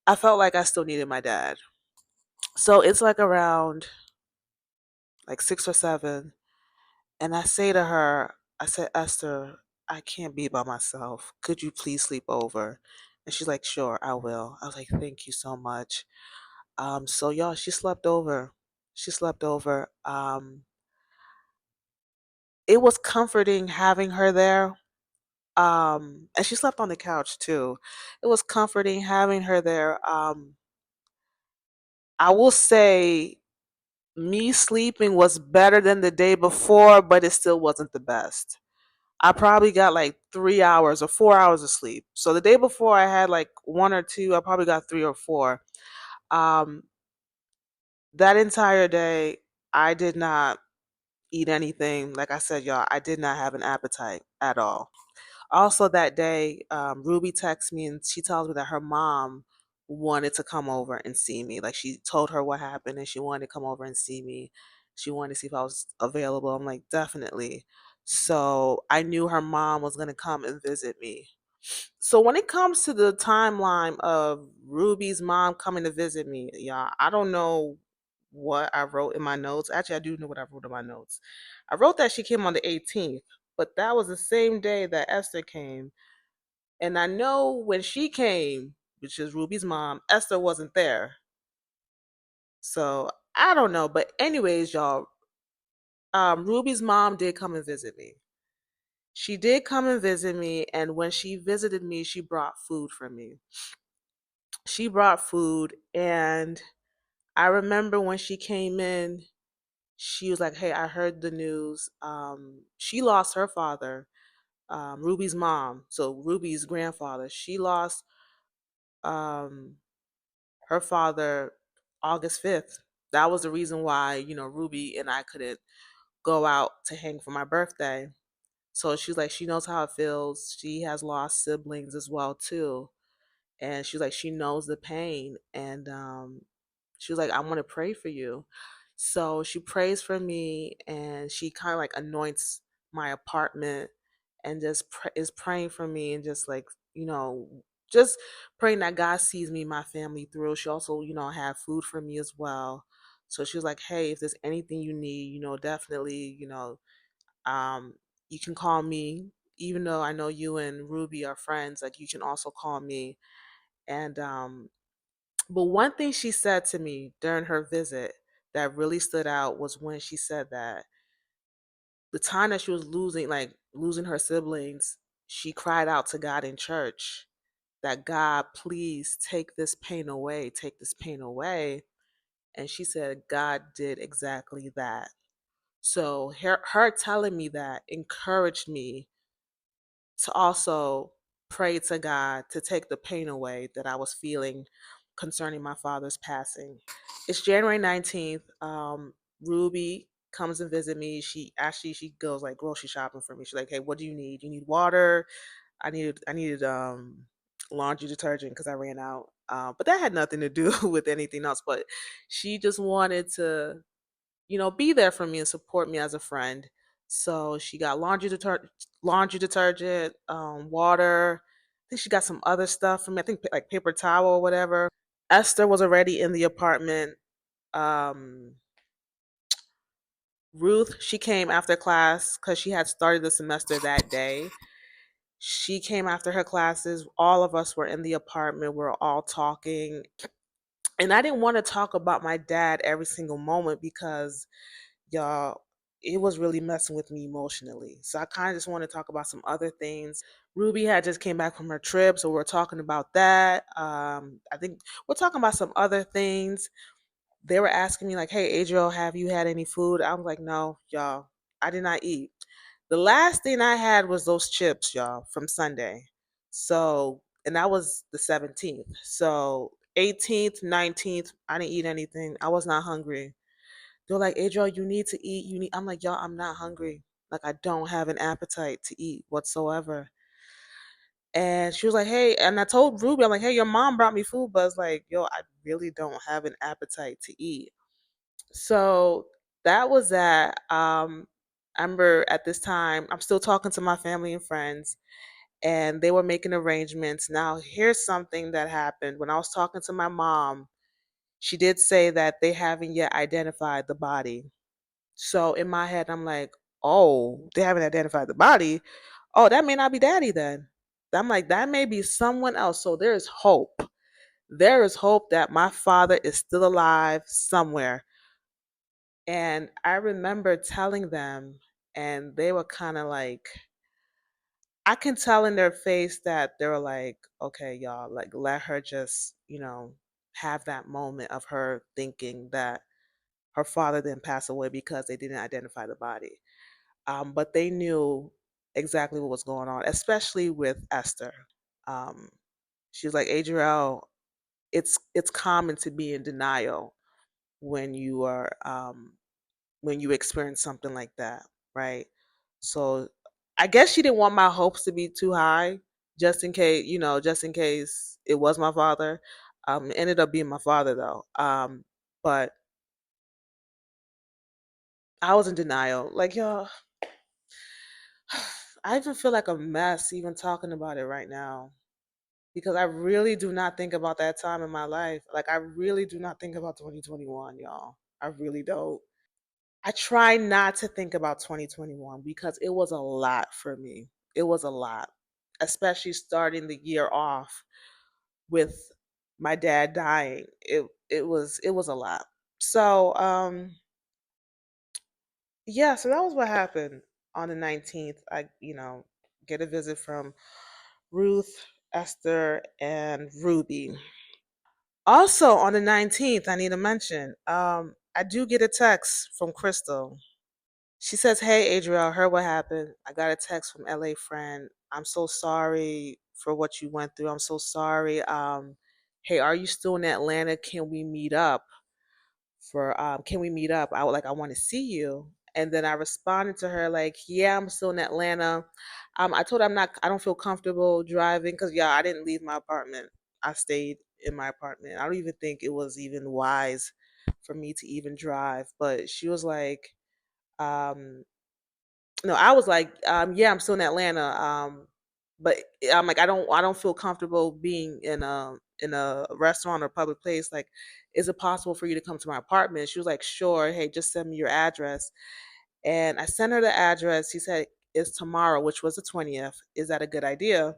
I felt like I still needed my dad. So it's like around like 6 or 7. And I say to her, I said, Esther, I can't be by myself. Could you please sleep over? And she's like, sure, I will. I was like, thank you so much. So y'all, she slept over. She slept over. It was comforting having her there. And she slept on the couch too. It was comforting having her there. I will say me sleeping was better than the day before, but it still wasn't the best. I probably got like 3 hours or 4 hours of sleep. So the day before I had like one or two, I probably got three or four. Um, that entire day, I did not eat anything. Like I said, y'all, I did not have an appetite at all. Also, that day, Ruby texts me and she tells me that her mom wanted to come over and see me. Like she told her what happened and she wanted to come over and see me. She wanted to see if I was available. I'm like, definitely. So I knew her mom was going to come and visit me. So when it comes to the timeline of Ruby's mom coming to visit me, y'all, I don't know what I wrote in my notes. Actually, I do know what I wrote in my notes. I wrote that she came on the 18th, but that was the same day that Esther came. And I know when she came, which is Ruby's mom, Esther wasn't there. So I don't know. But anyways, y'all, Ruby's mom did come and visit me. She did come and visit me, and when she visited me, she brought food for me. She brought food, and I remember when she came in, she was like, "Hey, I heard the news. She lost her father, Ruby's mom, so Ruby's grandfather. She lost um, her father August 5th. That was the reason why Ruby and I couldn't go out to hang for my birthday. So she's like, she knows how it feels. She has lost siblings as well too, and she's like, she knows the pain, and she was like, I want to pray for you. So she prays for me, and she kind of like anoints my apartment, and just is praying for me, and just like just praying that God sees me, my family through. She also had food for me as well. So she was like, hey, if there's anything you need, definitely, um, you can call me. Even though I know you and Ruby are friends, like you can also call me. And but one thing she said to me during her visit that really stood out was when she said that the time that she was losing, like losing her siblings, she cried out to God in church that God, please take this pain away, take this pain away. And she said God did exactly that. So her telling me that encouraged me to also pray to God to take the pain away that I was feeling concerning my father's passing. It's January 19th. Ruby comes and visit me. She goes like grocery shopping for me. She's like, "Hey, what do you need? You need water? I needed laundry detergent because I ran out." But that had nothing to do with anything else. But she just wanted to be there for me and support me as a friend. So she got laundry detergent, water. I think she got some other stuff for me. I think like paper towel or whatever. Esther was already in the apartment. Um, Ruth, she came after class because she had started the semester that day. She came after her classes. All of us were in the apartment. We were all talking. And I didn't want to talk about my dad every single moment because y'all, it was really messing with me emotionally. So I kind of just want to talk about some other things. Ruby had just came back from her trip, so we're talking about that. I think we're talking about some other things. They were asking me like, "Hey, Adriel, have you had any food?" I was like, "No, y'all, I did not eat. The last thing I had was those chips, y'all, from Sunday. So, and that was the 17th. So, 18th, 19th, I didn't eat anything. I was not hungry. They're like, Adriel, you need to eat. You need. I'm like, y'all, I'm not hungry. Like, I don't have an appetite to eat whatsoever. And she was like, hey, and I told Ruby, I'm like, hey, your mom brought me food, but it's like, yo, I really don't have an appetite to eat. So that was that. I remember at this time, I'm still talking to my family and friends, and they were making arrangements. Now, here's something that happened when I was talking to my mom. She did say that they haven't yet identified the body. So in my head, I'm like, oh, they haven't identified the body. Oh, that may not be daddy then. I'm like, that may be someone else. So there is hope. There is hope that my father is still alive somewhere. And I remember telling them, and they were kind of like, I can tell in their face that they were like, okay, y'all, like, let her just, have that moment of her thinking that her father didn't pass away because they didn't identify the body. But they knew exactly what was going on, especially with Esther. Um, she was like, Adriel, it's common to be in denial when you are when you experience something like that, right? So I guess she didn't want my hopes to be too high, just in case it was my father. It ended up being my father though. But I was in denial. Like, yo, I even feel like a mess even talking about it right now because I really do not think about that time in my life. Like, I really do not think about 2021, y'all. I really don't. I try not to think about 2021 because it was a lot for me. It was a lot, especially starting the year off with my dad dying. It was a lot. So, yeah, so that was what happened on the 19th. I, get a visit from Ruth, Esther, and Ruby. Also on the 19th, I need to mention, I do get a text from Crystal. She says, "Hey Adriel, heard what happened. I got a text from LA friend. I'm so sorry for what you went through. I'm so sorry. Hey, are you still in Atlanta? Can we meet up? I want to see you." And then I responded to her like, "Yeah, I'm still in Atlanta." I told her I don't feel comfortable driving because yeah, I didn't leave my apartment. I stayed in my apartment. I don't even think it was even wise for me to even drive. But she was like, um, no, I was like, yeah, I'm still in Atlanta. But I'm like, I don't feel comfortable being in a restaurant or public place. Like, is it possible for you to come to my apartment? She was like, sure. Hey, just send me your address. And I sent her the address. She said it's tomorrow, which was the 20th. Is that a good idea,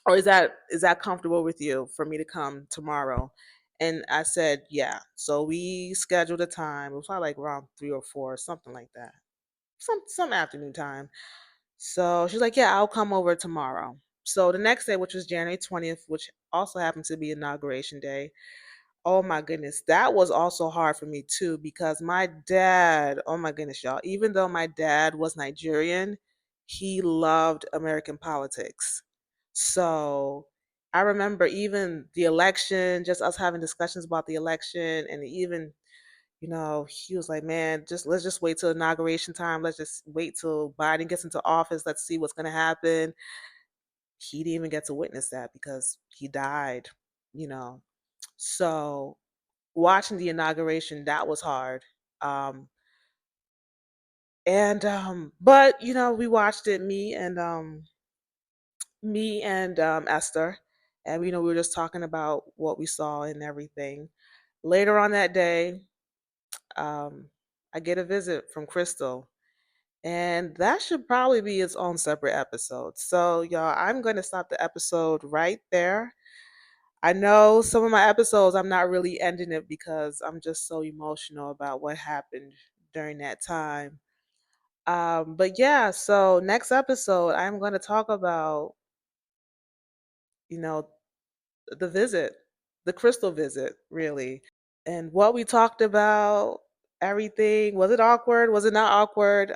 or is that comfortable with you for me to come tomorrow? And I said, yeah. So we scheduled a time. It was probably like around 3 or 4, something like that. Some afternoon time. So she's like, yeah, I'll come over tomorrow. So the next day, which was January 20th, which also happened to be inauguration day, oh my goodness, that was also hard for me too because my dad, oh my goodness, y'all, even though my dad was Nigerian, he loved American politics. So I remember even the election, just us having discussions about the election, and even he was like, "Man, just let's just wait till inauguration time. Let's just wait till Biden gets into office. Let's see what's going to happen." He didn't even get to witness that because he died, you know. So watching the inauguration, that was hard. Um, and but we watched it, me and Esther, and we were just talking about what we saw and everything. Later on that day, um, I get a visit from Crystal. And that should probably be its own separate episode. So, y'all, I'm going to stop the episode right there. I know some of my episodes, I'm not really ending it because I'm just so emotional about what happened during that time. But yeah, so next episode, I'm going to talk about, you know, the visit, the crystal visit, really. And what we talked about, everything. Was it awkward? Was it not awkward?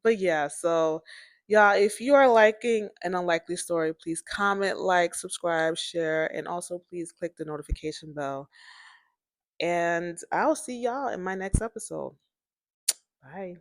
But yeah, so y'all, if you are liking an unlikely story, please comment, like, subscribe, share, and also please click the notification bell. And I'll see y'all in my next episode. Bye.